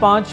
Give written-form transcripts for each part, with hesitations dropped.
5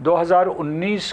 2019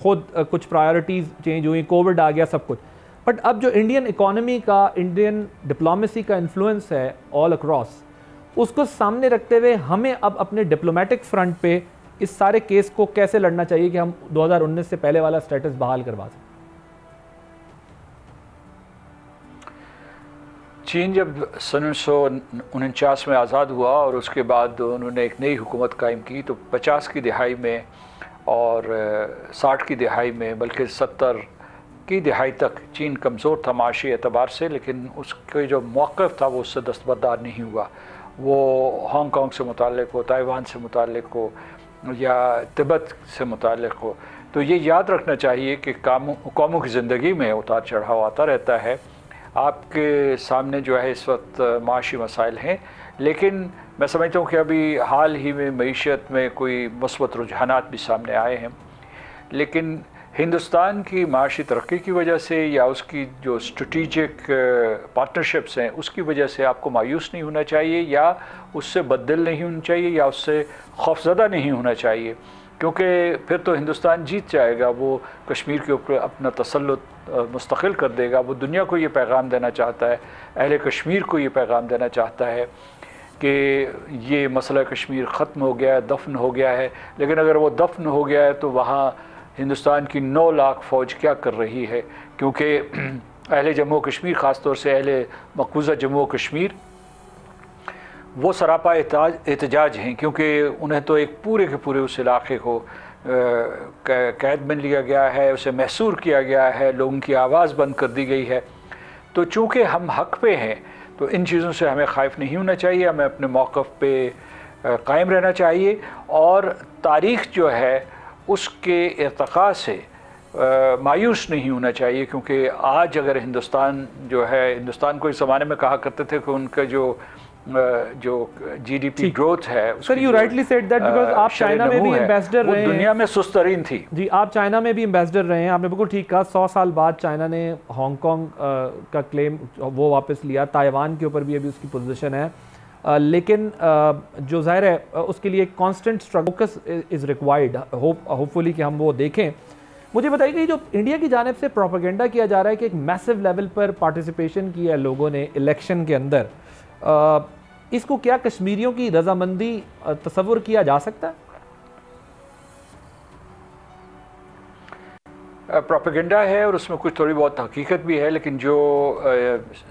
خود کچھ priorities change ہوئی, کووڈ آ گیا, سب کچھ. بٹ اب جو انڈین اکانومی کا, انڈین ڈپلومیسی کا انفلوئنس ہے آل اکراس, اس کو سامنے رکھتے ہوئے ہمیں اب اپنے ڈپلومیٹک فرنٹ پہ اس سارے کیس کو کیسے لڑنا چاہیے کہ ہم 2019 سے پہلے والا سٹیٹس بحال کروا سکیں؟ چین جب سن 1949 میں آزاد ہوا اور اس کے بعد انہوں نے ایک نئی حکومت قائم کی, تو 50 کی دہائی میں اور 60 کی دہائی میں, بلکہ 70 کی دہائی تک چین کمزور تھا معاشی اعتبار سے, لیکن اس کے جو موقف تھا وہ اس سے دستبردار نہیں ہوا. وہ ہانگ کانگ سے متعلق ہو, تائیوان سے متعلق ہو, یا تبت سے متعلق ہو. تو یہ یاد رکھنا چاہیے کہ قوموں کی زندگی میں اتار چڑھاؤ آتا رہتا ہے. آپ کے سامنے جو ہے اس وقت معاشی مسائل ہیں, لیکن میں سمجھتا ہوں کہ ابھی حال ہی میں معیشت میں کوئی مثبت رجحانات بھی سامنے آئے ہیں. لیکن ہندوستان کی معاشی ترقی کی وجہ سے یا اس کی جو اسٹریٹجک پارٹنرشپس ہیں اس کی وجہ سے آپ کو مایوس نہیں ہونا چاہیے, یا اس سے بددل نہیں ہونا چاہیے, یا اس سے خوفزدہ نہیں ہونا چاہیے, کیونکہ پھر تو ہندوستان جیت جائے گا. وہ کشمیر کے اوپر اپنا تسلط مستقل کر دے گا. وہ دنیا کو یہ پیغام دینا چاہتا ہے, اہل کشمیر کو یہ پیغام دینا چاہتا ہے کہ یہ مسئلہ کشمیر ختم ہو گیا ہے, دفن ہو گیا ہے. لیکن اگر وہ دفن ہو گیا ہے تو وہاں ہندوستان کی 9 لاکھ فوج کیا کر رہی ہے؟ کیونکہ اہل جموں و کشمیر, خاص طور سے اہل مقبوضہ جموں و کشمیر, وہ سراپا احتجاج ہیں, کیونکہ انہیں تو ایک پورے کے پورے اس علاقے کو قید میں لیا گیا ہے, اسے محصور کیا گیا ہے, لوگوں کی آواز بند کر دی گئی ہے. تو چونکہ ہم حق پہ ہیں تو ان چیزوں سے ہمیں خائف نہیں ہونا چاہیے, ہمیں اپنے موقف پہ قائم رہنا چاہیے, اور تاریخ جو ہے اس کے ارتقاء سے مایوس نہیں ہونا چاہیے. کیونکہ آج اگر ہندوستان جو ہے, ہندوستان کو اس زمانے میں کہا کرتے تھے کہ ان کا جو جی ڈی پی گروتھ ہے, sir you rightly said that because آپ چائنا میں بھی ایمبیسڈر رہے ہیں, وہ دنیا میں سست ترین تھی. جی آپ چائنا میں بھی ایمبیسڈر رہے ہیں, آپ نے بالکل ٹھیک کہا. 100 سال بعد چائنا نے ہانگ کانگ کا کلیم وہ واپس لیا, تائیوان کے اوپر بھی ابھی اس کی پوزیشن ہے, لیکن جو ظاہر ہے اس کے لیے ایک constant focus is required, hopefully کہ ہم وہ دیکھیں. مجھے بتائیے کہ جو انڈیا کی جانب سے پروپیگنڈا کیا جا رہا ہے کہ ایک میسو لیول پر پارٹیسپیشن کی ہے لوگوں نے الیکشن کے اندر, اس کو کیا کشمیریوں کی رضامندی تصور کیا جا سکتا ہے؟ پروپیگنڈا ہے اور اس میں کچھ تھوڑی بہت حقیقت بھی ہے, لیکن جو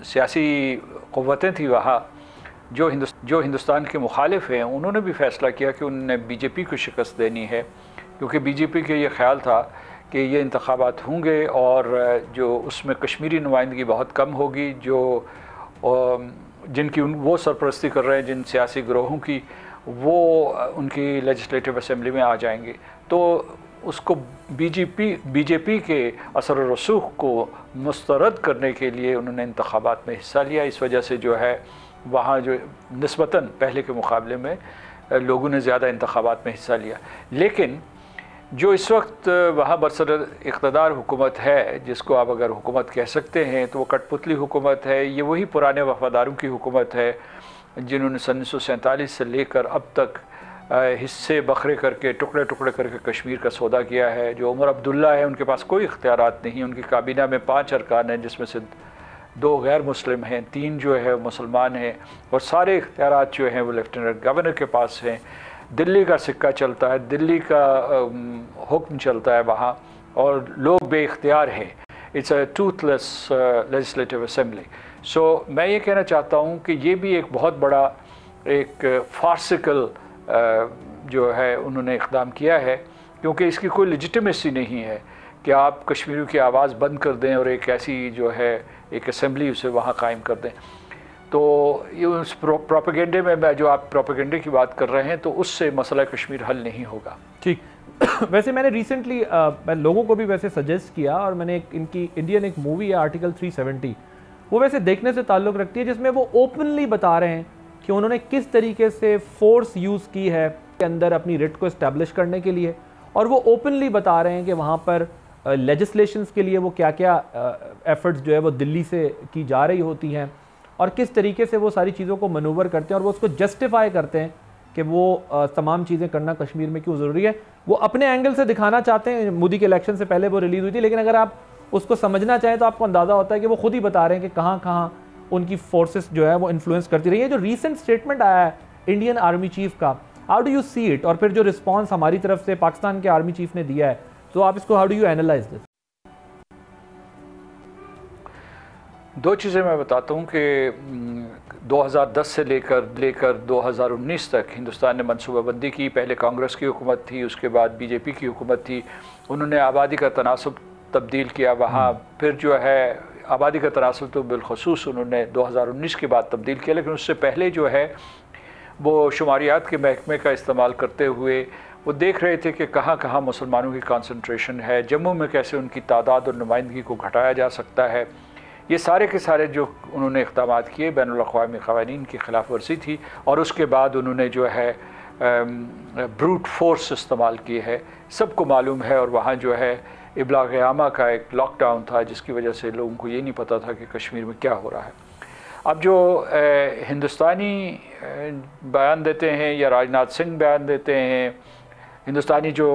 سیاسی قوتیں تھیں وہاں جو ہندوستان کے مخالف ہیں, انہوں نے بھی فیصلہ کیا کہ انہوں نے بی جے پی کو شکست دینی ہے, کیونکہ بی جے پی کے یہ خیال تھا کہ یہ انتخابات ہوں گے اور جو اس میں کشمیری نمائندگی بہت کم ہوگی, جو جن کی وہ سرپرستی کر رہے ہیں جن سیاسی گروہوں کی, وہ ان کی لیجسلیٹو اسمبلی میں آ جائیں گے. تو اس کو بی جے پی کے اثر و رسوخ کو مسترد کرنے کے لیے انہوں نے انتخابات میں حصہ لیا. اس وجہ سے جو ہے وہاں جو نسبتاً پہلے کے مقابلے میں لوگوں نے زیادہ انتخابات میں حصہ لیا. لیکن جو اس وقت وہاں برسر اقتدار حکومت ہے, جس کو آپ اگر حکومت کہہ سکتے ہیں, تو وہ کٹ پتلی حکومت ہے. یہ وہی پرانے وفاداروں کی حکومت ہے جنہوں نے 1947 سے لے کر اب تک حصے بکھرے کر کے, ٹکڑے ٹکڑے کر کے کشمیر کا سودا کیا ہے. جو عمر عبداللہ ہے, ان کے پاس کوئی اختیارات نہیں. ان کی کابینہ میں 5 ارکان ہیں, جس میں سے 2 غیر مسلم ہیں, 3 جو ہے مسلمان ہیں, اور سارے اختیارات جو ہیں وہ لیفٹیننٹ گورنر کے پاس ہیں. دلی کا سکہ چلتا ہے, دلی کا حکم چلتا ہے وہاں, اور لوگ بے اختیار ہیں. It's a toothless legislative assembly. So میں یہ کہنا چاہتا ہوں کہ یہ بھی ایک بہت بڑا ایک فارسیکل جو ہے انہوں نے اقدام کیا ہے, کیونکہ اس کی کوئی لیجیٹمیسی نہیں ہے کہ آپ کشمیریوں کی آواز بند کر دیں اور ایک ایسی جو ہے ایک اسمبلی اسے وہاں قائم کر دیں. تو یہ اس پروپیگنڈے میں جو آپ پروپیگنڈے کی بات کر رہے ہیں, تو اس سے مسئلہ کشمیر حل نہیں ہوگا. ٹھیک. ویسے میں نے ریسنٹلی میں لوگوں کو بھی ویسے سجیسٹ کیا, اور میں نے ان کی انڈین ایک مووی ہے آرٹیکل 370, وہ ویسے دیکھنے سے تعلق رکھتی ہے, جس میں وہ اوپنلی بتا رہے ہیں کہ انہوں نے کس طریقے سے فورس یوز کی ہے کے اندر اپنی ریٹ کو اسٹیبلش کرنے کے لیے, اور وہ اوپنلی بتا رہے ہیں کہ وہاں پر لیجسلیشنز کے لیے وہ کیا کیا ایفرٹس جو ہے وہ دلی سے کی جا رہی ہوتی ہیں, اور کس طریقے سے وہ ساری چیزوں کو منوور کرتے ہیں, اور وہ اس کو جسٹیفائی کرتے ہیں کہ وہ تمام چیزیں کرنا کشمیر میں کیوں ضروری ہے. وہ اپنے اینگل سے دکھانا چاہتے ہیں, مودی کے الیکشن سے پہلے وہ ریلیز ہوئی تھی, لیکن اگر آپ اس کو سمجھنا چاہیں تو آپ کو اندازہ ہوتا ہے کہ وہ خود ہی بتا رہے ہیں کہ کہاں کہاں ان کی فورسز جو ہے وہ انفلوئنس کرتی رہی ہے. جو ریسنٹ اسٹیٹمنٹ آیا ہے انڈین آرمی چیف کا, how do you see it, اور پھر جو رسپانس ہماری طرف سے پاکستان کے آرمی چیف نے دیا ہے, تو آپ اس کو how do you analyse this? دو چیزیں میں بتاتا ہوں کہ 2010 سے لے کر 2019 تک ہندوستان نے منصوبہ بندی کی. پہلے کانگریس کی حکومت تھی, اس کے بعد بی جے پی کی حکومت تھی. انہوں نے آبادی کا تناسب تبدیل کیا وہاں. پھر جو ہے آبادی کا تناسب تو بالخصوص انہوں نے 2019 کے بعد تبدیل کیا, لیکن اس سے پہلے جو ہے وہ شماریات کے محکمے کا استعمال کرتے ہوئے وہ دیکھ رہے تھے کہ کہاں کہاں مسلمانوں کی کانسنٹریشن ہے, جموں میں کیسے ان کی تعداد اور نمائندگی کو گھٹایا جا سکتا ہے. یہ سارے کے سارے جو انہوں نے اقدامات کیے بین الاقوامی قوانین کی خلاف ورزی تھی. اور اس کے بعد انہوں نے جو ہے بروٹ فورس استعمال کی ہے. سب کو معلوم ہے, اور وہاں جو ہے ابلاغ عامہ کا ایک لاک ڈاؤن تھا جس کی وجہ سے لوگوں کو یہ نہیں پتہ تھا کہ کشمیر میں کیا ہو رہا ہے. اب جو ہندوستانی بیان دیتے ہیں یا راجناتھ سنگھ بیان دیتے ہیں, ہندوستانی جو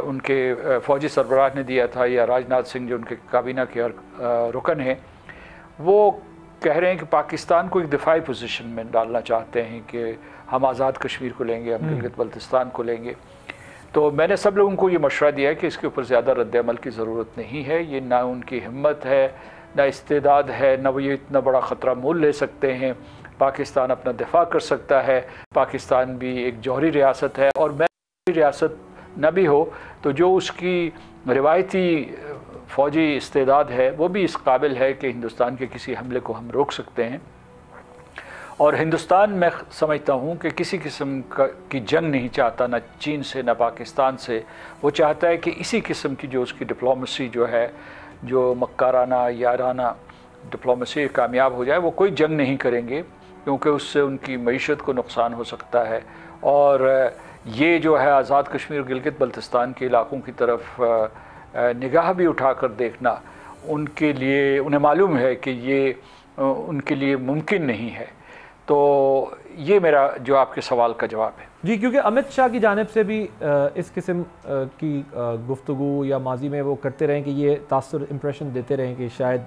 ان کے فوجی سربراہ نے دیا تھا, یا راجناتھ سنگھ جو ان کے کابینہ کے رکن ہیں, وہ کہہ رہے ہیں کہ پاکستان کو ایک دفاعی پوزیشن میں ڈالنا چاہتے ہیں کہ ہم آزاد کشمیر کو لیں گے, ہم گلگت بلتستان کو لیں گے. تو میں نے سب لوگوں کو یہ مشورہ دیا ہے کہ اس کے اوپر زیادہ رد عمل کی ضرورت نہیں ہے. یہ نہ ان کی ہمت ہے, نہ استعداد ہے, نہ وہ یہ اتنا بڑا خطرہ مول لے سکتے ہیں. پاکستان اپنا دفاع کر سکتا ہے. پاکستان بھی ایک جوہری ریاست ہے, اور میں ریاست نہ بھی ہو تو جو اس کی روایتی فوجی استعداد ہے وہ بھی اس قابل ہے کہ ہندوستان کے کسی حملے کو ہم روک سکتے ہیں. اور ہندوستان میں سمجھتا ہوں کہ کسی قسم کی جنگ نہیں چاہتا, نہ چین سے نہ پاکستان سے. وہ چاہتا ہے کہ اسی قسم کی جو اس کی ڈپلومیسی جو ہے, جو مکارانہ یارانہ ڈپلومیسی کامیاب ہو جائے. وہ کوئی جنگ نہیں کریں گے کیونکہ اس سے ان کی معیشت کو نقصان ہو سکتا ہے. اور یہ جو ہے آزاد کشمیر اور گلگت بلتستان کے علاقوں کی طرف نگاہ بھی اٹھا کر دیکھنا ان کے لیے, انہیں معلوم ہے کہ یہ ان کے لیے ممکن نہیں ہے. تو یہ میرا جو آپ کے سوال کا جواب ہے. جی, کیونکہ امت شاہ کی جانب سے بھی اس قسم کی گفتگو یا ماضی میں وہ کرتے رہیں کہ یہ تاثر امپریشن دیتے رہیں کہ شاید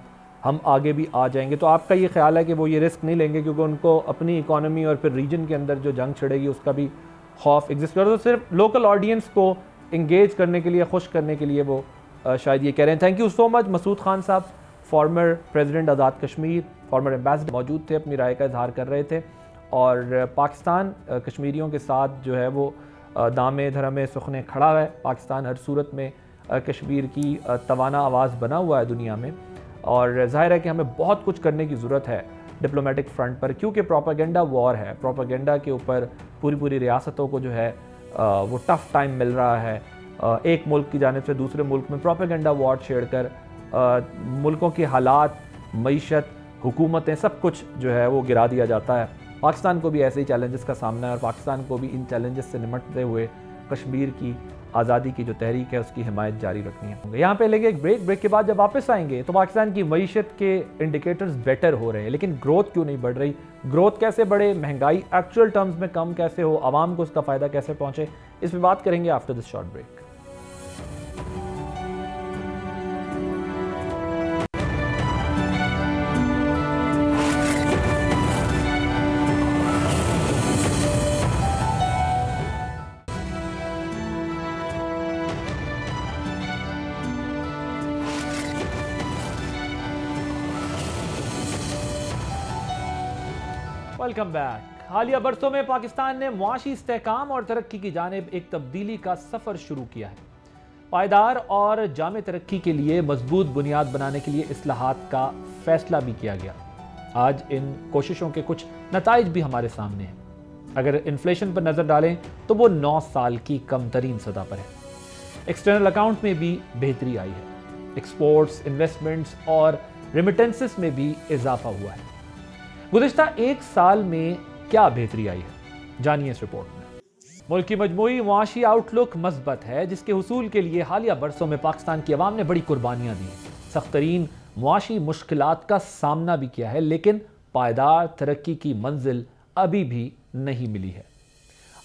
ہم آگے بھی آ جائیں گے. تو آپ کا یہ خیال ہے کہ وہ یہ رسک نہیں لیں گے کیونکہ ان کو اپنی اکانومی اور پھر ریجن کے اندر جو جنگ چھڑے گی اس کا بھی خوف ایگزسٹ کرتا ہے, تو صرف لوکل آڈینس کو انگیج کرنے کے لیے, خوش کرنے کے لیے وہ شاید یہ کہہ رہے ہیں. تھینک یو سو مچ. مسعود خان صاحب, farmer president Azad Kashmir, farmer ambassador, موجود تھے, اپنی رائے کا اظہار کر رہے تھے. اور پاکستان کشمیریوں کے ساتھ جو ہے وہ دامے دھرمے سخنے کھڑا ہے. پاکستان ہر صورت میں کشمیر کی توانا آواز بنا ہوا ہے دنیا میں, اور ظاہر ہے کہ ہمیں بہت کچھ کرنے کی ضرورت ہے ڈپلومیٹک فرنٹ پر, کیونکہ پروپیگنڈا وار ہے. پروپیگنڈا کے اوپر پوری ریاستوں کو جو ہے وہ ٹف ٹائم مل رہا ہے. ایک ملک کی جانب سے دوسرے ملک میں پروپیگنڈا وار چھیڑ کر ملکوں کے حالات, معیشت, حکومتیں, سب کچھ جو ہے وہ گرا دیا جاتا ہے. پاکستان کو بھی ایسے ہی چیلنجز کا سامنا ہے, اور پاکستان کو بھی ان چیلنجز سے نمٹتے ہوئے کشمیر کی آزادی کی جو تحریک ہے اس کی حمایت جاری رکھنی ہے. یہاں پہ لے گے ایک بریک کے بعد جب واپس آئیں گے تو پاکستان کی معیشت کے انڈیکیٹرز بیٹر ہو رہے ہیں, لیکن گروتھ کیوں نہیں بڑھ رہی, گروتھ کیسے بڑھے, مہنگائی ایکچوئل ٹرمز میں کم کیسے ہو, عوام کو اس کا فائدہ کیسے پہنچے, اس پہ بات کریں گے after this short break. Welcome back. حالیہ برسوں میں پاکستان نے معاشی استحکام اور ترقی کی جانب ایک تبدیلی کا سفر شروع کیا ہے. پائیدار اور جامع ترقی کے لیے مضبوط بنیاد بنانے کے لیے اصلاحات کا فیصلہ بھی کیا گیا. آج ان کوششوں کے کچھ نتائج بھی ہمارے سامنے ہیں. اگر انفلیشن پر نظر ڈالیں تو وہ 9 سال کی کم ترین سطح پر ہے. ایکسٹرنل اکاؤنٹ میں بھی بہتری آئی ہے. ایکسپورٹس, انویسٹمنٹس اور ریمیٹنسز میں بھی اضافہ ہوا ہے. گزشتہ 1 سال میں کیا بہتری آئی ہے, جانیے اس رپورٹ میں. ملک کی مجموعی معاشی آؤٹ لک مثبت ہے, جس کے حصول کے لیے حالیہ برسوں میں پاکستان کی عوام نے بڑی قربانیاں دی. سخت ترین معاشی مشکلات کا سامنا بھی کیا ہے, لیکن پائیدار ترقی کی منزل ابھی بھی نہیں ملی ہے.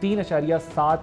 3.7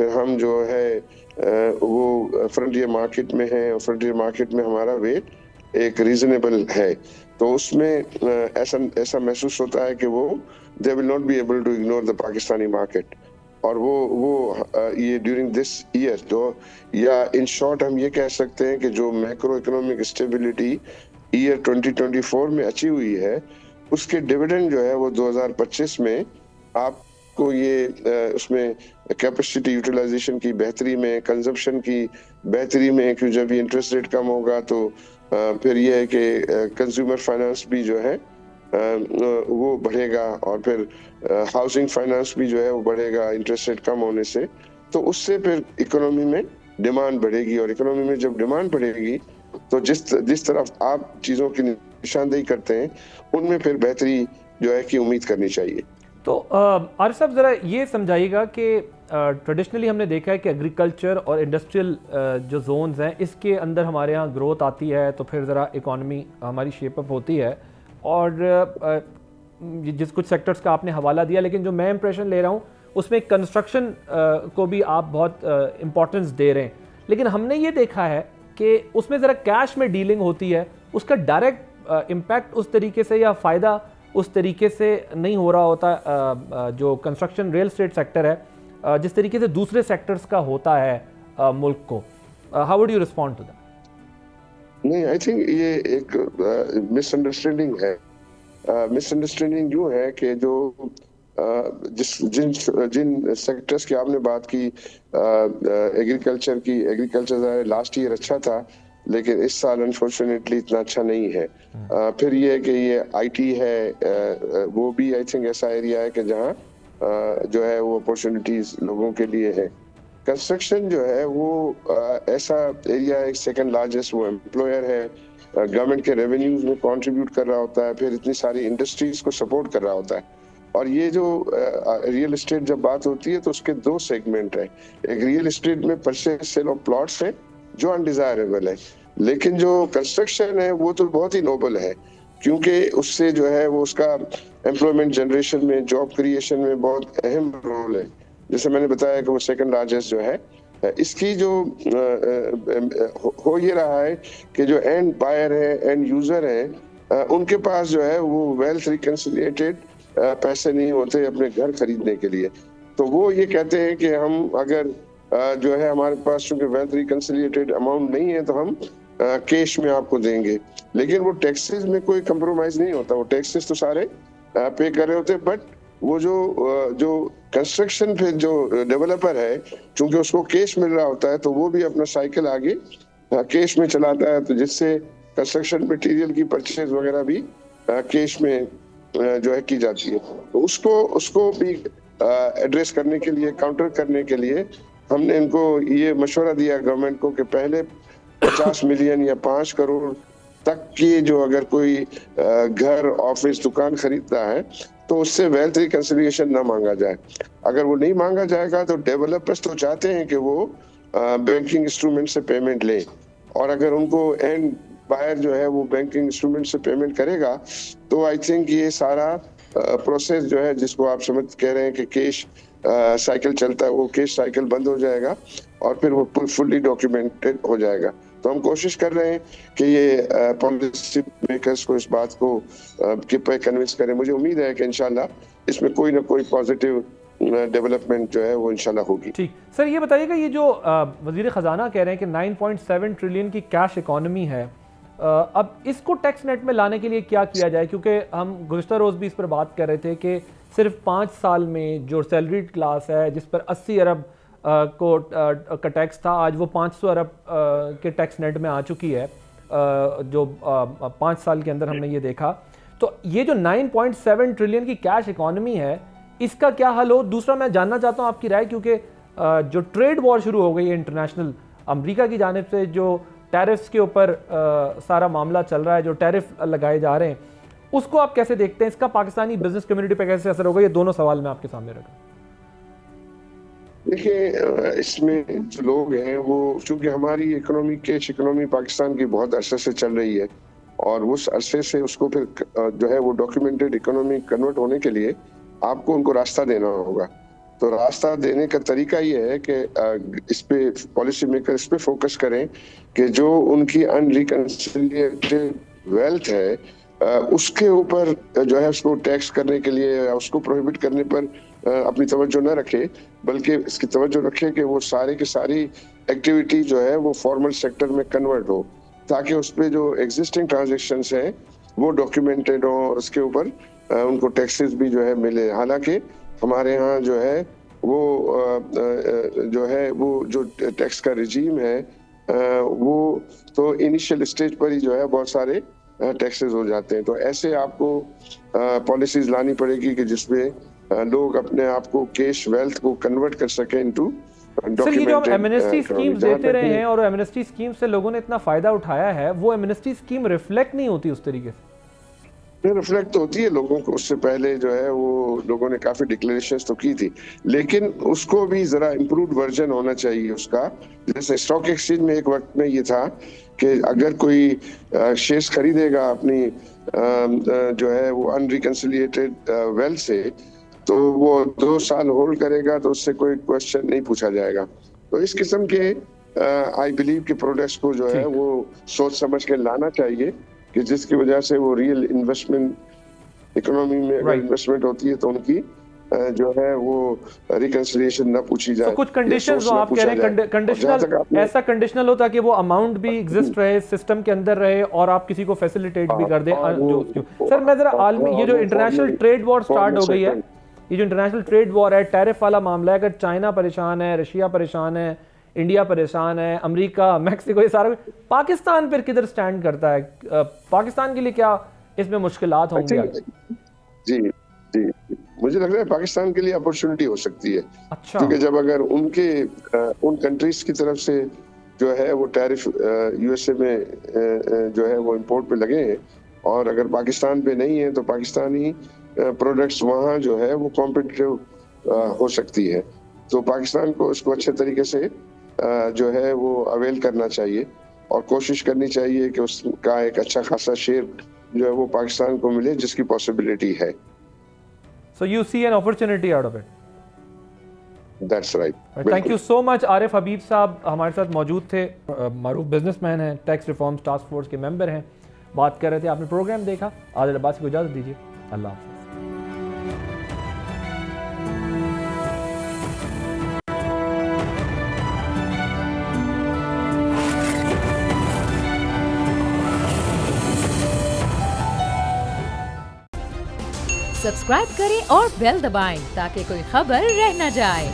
پھر ہم جو ہے وہ فرنٹیئر مارکیٹ میں ہیں، اور فرنٹیئر مارکیٹ میں ہمارا ویٹ ایک ریزنیبل ہے، تو اس میں ایسا محسوس ہوتا ہے کہ وہ they will not be able to ignore the Pakistani market. اور وہ یہ ڈیورنگ دس ایئر تو، یا ان شارٹ ہم یہ کہہ سکتے ہیں کہ جو میکرو اکنامک اسٹیبلٹی ایئر 2024 میں اچیو ہوئی ہے، اس کے ڈویڈنڈ جو ہے وہ 2025 میں آپ کو یہ اس میں کیپیسٹی یوٹیلائزیشن کی بہتری میں، کنزمپشن کی بہتری میں، کیونکہ جب یہ انٹرسٹ ریٹ کم ہوگا تو پھر یہ ہے کہ کنزیومر فائنانس بھی جو ہے وہ بڑھے گا، اور پھر ہاؤسنگ فائنانس بھی جو ہے وہ بڑھے گا انٹرسٹ ریٹ کم ہونے سے. تو اس سے پھر اکنامی میں ڈیمانڈ بڑھے گی، اور اکنامی میں جب ڈیمانڈ بڑھے گی تو جس طرف آپ چیزوں کی نشاندہی کرتے ہیں ان میں پھر بہتری جو ہے کہ امید کرنی چاہیے. تو عارف صاحب ذرا یہ سمجھائیے گا کہ ٹریڈیشنلی ہم نے دیکھا ہے کہ ایگریکلچر اور انڈسٹریل جو زونز ہیں اس کے اندر ہمارے ہاں گروتھ آتی ہے تو پھر ذرا اکانومی ہماری شیپ اپ ہوتی ہے، اور جس کچھ سیکٹرز کا آپ نے حوالہ دیا، لیکن جو میں امپریشن لے رہا ہوں اس میں کنسٹرکشن کو بھی آپ بہت امپورٹنس دے رہے ہیں، لیکن ہم نے یہ دیکھا ہے کہ اس میں ذرا کیش میں ڈیلنگ ہوتی ہے، اس کا ڈائریکٹ امپیکٹ اس طریقے سے یا فائدہ اس طریقے سے نہیں ہو رہا ہوتا جو کنسٹرکشن ریل اسٹیٹ سیکٹر ہے جس طریقے سے دوسرے سیکٹرز کا ہوتا ہے ملک کو. How would you respond to that? نہیں، آئی تھنک یہ ایک مس انڈرسٹینڈنگ ہے. مس انڈرسٹینڈنگ یوں ہے کہ جو جن سیکٹرز کی آپ نے بات کی، ایگریکلچر لاسٹ ایئر اچھا تھا لیکن اس سال انفارچونیٹلی اتنا اچھا نہیں ہے. پھر یہ کہ یہ آئی ٹی ہے، وہ بھی آئی تھنک ایسا ایریا ہے کہ جہاں جو ہے وہ اپورچونیٹیز لوگوں کے لیے ہے. کنسٹرکشن جو ہے وہ ایسا ایریا ہے، سیکنڈ لارجسٹ وہ امپلائر ہے، گورنمنٹ کے ریونیوز میں کنٹریبیوٹ کر رہا ہوتا ہے، پھر اتنی ساری انڈسٹریز کو سپورٹ کر رہا ہوتا ہے. اور یہ جو ریئل اسٹیٹ جب بات ہوتی ہے تو اس کے دو سیگمنٹ ہیں. ایک ریئل اسٹیٹ میں پرچیز سیل آف پلاٹس ہے جو انڈیزائربل ہے، لیکن جو کنسٹرکشن ہے وہ تو بہت ہی نوبل ہے، کیونکہ اس سے جو ہے وہ اس کا امپلائمنٹ جنریشن میں، جاب کریشن میں بہت اہم رول ہے. جیسے میں نے بتایا کہ وہ سیکنڈ لارجسٹ جو ہے، اس کی جو ہو یہ رہا ہے کہ جو اینڈ بائر ہے، اینڈ یوزر ہیں، ان کے پاس جو ہے وہ ویلتھ ریکنسیلیٹڈ پیسے نہیں ہوتے اپنے گھر خریدنے کے لیے. تو وہ یہ کہتے ہیں کہ ہم اگر جو ہے ہمارے پاس چونکہ ویلتھ ریکنسیلیٹڈ اماؤنٹ نہیں ہے تو ہم کیش میں آپ کو دیں گے. لیکن وہ ٹیکسز میں کوئی کمپرومائز نہیں ہوتا، وہ ٹیکسز تو سارے پے کر رہے ہوتے، بٹ وہ جو کنسٹرکشن پھر جو ڈیولپر ہے چونکہ اس کو کیش مل رہا ہوتا ہے تو وہ بھی اپنا سائیکل آگے کیش میں چلاتا ہے، تو جس سے کنسٹرکشن مٹیریل کی پرچیز وغیرہ بھی کیش میں جو ہے کی جاتی ہے. تو اس کو بھی ایڈریس کرنے کے لیے، کاؤنٹر کرنے کے لیے ہم نے ان کو یہ مشورہ دیا گورنمنٹ کو کہ پہلے 50 ملین یا 5 کروڑ تک کی جو اگر کوئی گھر، آفس، دکان خریدتا ہے تو اس سے ویلتھ ریکنسیلیشن نہ مانگا جائے. اگر وہ نہیں مانگا جائے گا تو ڈیولپرز تو چاہتے ہیں کہ وہ بینکنگ انسٹرومنٹ سے پیمنٹ لیں، اور اگر ان کو اینڈ بائر جو ہے وہ بینکنگ انسٹرومنٹ سے پیمنٹ کرے گا تو آئی تھنک یہ سارا پروسیس جو ہے جس کو آپ سمجھ کہہ رہے ہیں کہ کیش سائیکل چلتا ہے، وہ کیش سائیکل بند ہو جائے گا اور پھر وہ فلی ڈاکیومنٹڈ ہو جائے گا. تو ہم کوشش کر رہے ہیں کہ یہ پالیسی میکرز کو اس بات کو پہ کنونس کریں. مجھے امید ہے کہ انشاءاللہ اس میں کوئی نہ کوئی پازیٹیو ڈیولپمنٹ جو ہے وہ انشاءاللہ ہوگی. ٹھیک سر، یہ بتائیے گا یہ جو وزیر خزانہ کہہ رہے ہیں کہ 9.7 ٹریلین کی کیش اکانومی ہے، اب اس کو ٹیکس نیٹ میں لانے کے لیے کیا کیا جائے؟ کیونکہ ہم گزشتہ روز بھی اس پر بات کر رہے تھے کہ صرف 5 سال میں جو سیلریڈ کلاس ہے جس پر 80 ارب کا ٹیکس تھا، آج وہ 500 ارب کے ٹیکس نیٹ میں آ چکی ہے، جو 5 سال کے اندر ہم نے یہ دیکھا. تو یہ جو 9.7 ٹریلین کی کیش اکانومی ہے اس کا کیا حل ہو؟ دوسرا میں جاننا چاہتا ہوں آپ کی رائے، کیونکہ جو ٹریڈ وار شروع ہو گئی ہے انٹرنیشنل، امریکہ کی جانب سے جو ٹیرفز کے اوپر سارا معاملہ چل رہا ہے، جو ٹیرف لگائے جا رہے ہیں، اس کو آپ کیسے دیکھتے ہیں؟ اس کا پاکستانی بزنس کمیونٹی پہ کیسے اثر ہوگا؟ یہ دونوں سوال میں آپ کے سامنے رکھا. دیکھیں، اس میں جو لوگ ہیں وہ چونکہ ہماری اکنامی، کیش اکنامی پاکستان کی بہت عرصے سے چل رہی ہے، اور اس عرصے سے اس کو پھر جو ہے وہ ڈاکیومنٹڈ اکنامی کنورٹ ہونے کے لیے آپ کو ان کو راستہ دینا ہوگا. تو راستہ دینے کا طریقہ یہ ہے کہ اس پہ پالیسی میکر اس پہ فوکس کریں کہ جو ان کی ان ریکنسیلیٹڈ ویلتھ ہے اس کے اوپر جو ہے اس کو ٹیکس کرنے کے لیے یا اس کو پروہیبٹ کرنے پر اپنی توجہ نہ رکھے، بلکہ اس کی توجہ رکھے کہ وہ سارے کی ساری ایکٹیویٹی جو ہے وہ فارمل سیکٹر میں کنورٹ ہو، تاکہ اس پہ جو ایگزسٹنگ ٹرانزیکشنز ہیں وہ ڈاکیومنٹڈ ہوں، اس کے اوپر ان کو ٹیکسز بھی جو ہے ملے۔ حالانکہ ہمارے ہاں جو ہے وہ جو ٹیکس کا رجیم ہے وہ تو انیشیل اسٹیج پر ہی جو ہے بہت سارے ٹیکسز ہو جاتے ہیں۔ تو ایسے آپ کو پالیسیز لانی پڑے گی کہ جس میں لوگ اپنے آپ کو کیش ویلتھ کو کنورٹ کر سکیں انٹو سر یہ جو ہم ایمنسٹی اسکیمز دیتے رہے ہیں اور ایمنسٹی اسکیم سے لوگوں نے اتنا فائدہ اٹھایا ہے، وہ ایمنسٹی اسکیم ریفلیکٹ نہیں ہوتی اس طریقے سے؟ ریفلیکٹ ہوتی ہے لوگوں کو، اس سے پہلے جو ہے وہ لوگوں نے کافی ڈکلیریشنز تو کی تھی، لیکن اس کو بھی ذرا امپرووڈ ورژن ہونا چاہیے اس کا۔ جیسے اسٹاک ایکسچینج میں ایک وقت میں یہ تھا کہ اگر کوئی شیئرز خریدے گا اپنی جو ہے وہ ان ریکنسیلیٹڈ ویلتھ سے، تو وہ 2 سال ہولڈ کرے گا تو اس سے کوئی کوشچن نہیں پوچھا جائے گا۔ تو اس قسم کے آئی بلیو کہ پروڈکٹس کو جو ہے وہ سوچ سمجھ کے لانا چاہیے کہ جس کی وجہ سے وہ ریئل انویسٹمنٹ اکنامی میں اگر انویسٹمنٹ ہوتی ہے تو ان کی جو ہے وہ ریکنسیلیشن نہ پوچھی جائے۔ کچھ کنڈیشنز آپ کہہ رہے ہیں کنڈیشنل، ایسا کنڈیشنل ہوتا کہ وہ اماؤنٹ بھی ایگزسٹ رہے، سسٹم کے اندر رہے اور آپ کسی کو فیسیلیٹیٹ بھی کر دیں۔ سر میں ذرا عالمی یہ جو انٹرنیشنل ٹریڈ وار سٹارٹ ہو گئی ہے، یہ جو انٹرنیشنل ٹریڈ وار ہے، ٹیرف والا معاملہ ہے، اگر چائنا پریشان ہے، رشیا پریشان ہے، انڈیا پریشان ہے، امریکہ، میکسیکو، یہ سارا پاکستان پھر کدھر سٹینڈ کرتا ہے؟ پاکستان کے لیے کیا اس میں مشکلات ہوں گی؟ جی جی مجھے لگ رہا ہے پاکستان کے لیے اپورچونٹی ہو سکتی ہے، کیونکہ جب اگر ان کنٹریز کی طرف سے جو ہے وہ ٹیرف یو ایس اے میں جو ہے وہ امپورٹ پہ لگے ہیں اور اگر پاکستان پہ نہیں ہے تو پاکستانی پروڈکٹس وہاں جو ہے وہ کمپیٹیٹو ہو سکتی ہے۔ تو پاکستان کو اس کو اچھے طریقے سے جو ہے وہ اویل کرنا چاہیے اور کوشش کرنی چاہیے کہ اس کا ایک اچھا خاصا شیئر جو ہے وہ پاکستان کو ملے، جس کی پاسبلٹی ہے۔ So you see an opportunity out of it. That's right. Thank you so much. عارف حبیب صاحب ہمارے ساتھ موجود تھے، معروف بزنس مین ہیں، ٹیکس ریفارمز ٹاسک فورس کے ممبر ہیں، بات کر رہے تھے۔ آپ نے پروگرام دیکھا، عادل عباسی کو اجازت دیجیے، اللہ حافظ۔ سبسکرائب کریں اور بیل دبائیں تاکہ کوئی خبر رہ نہ جائے۔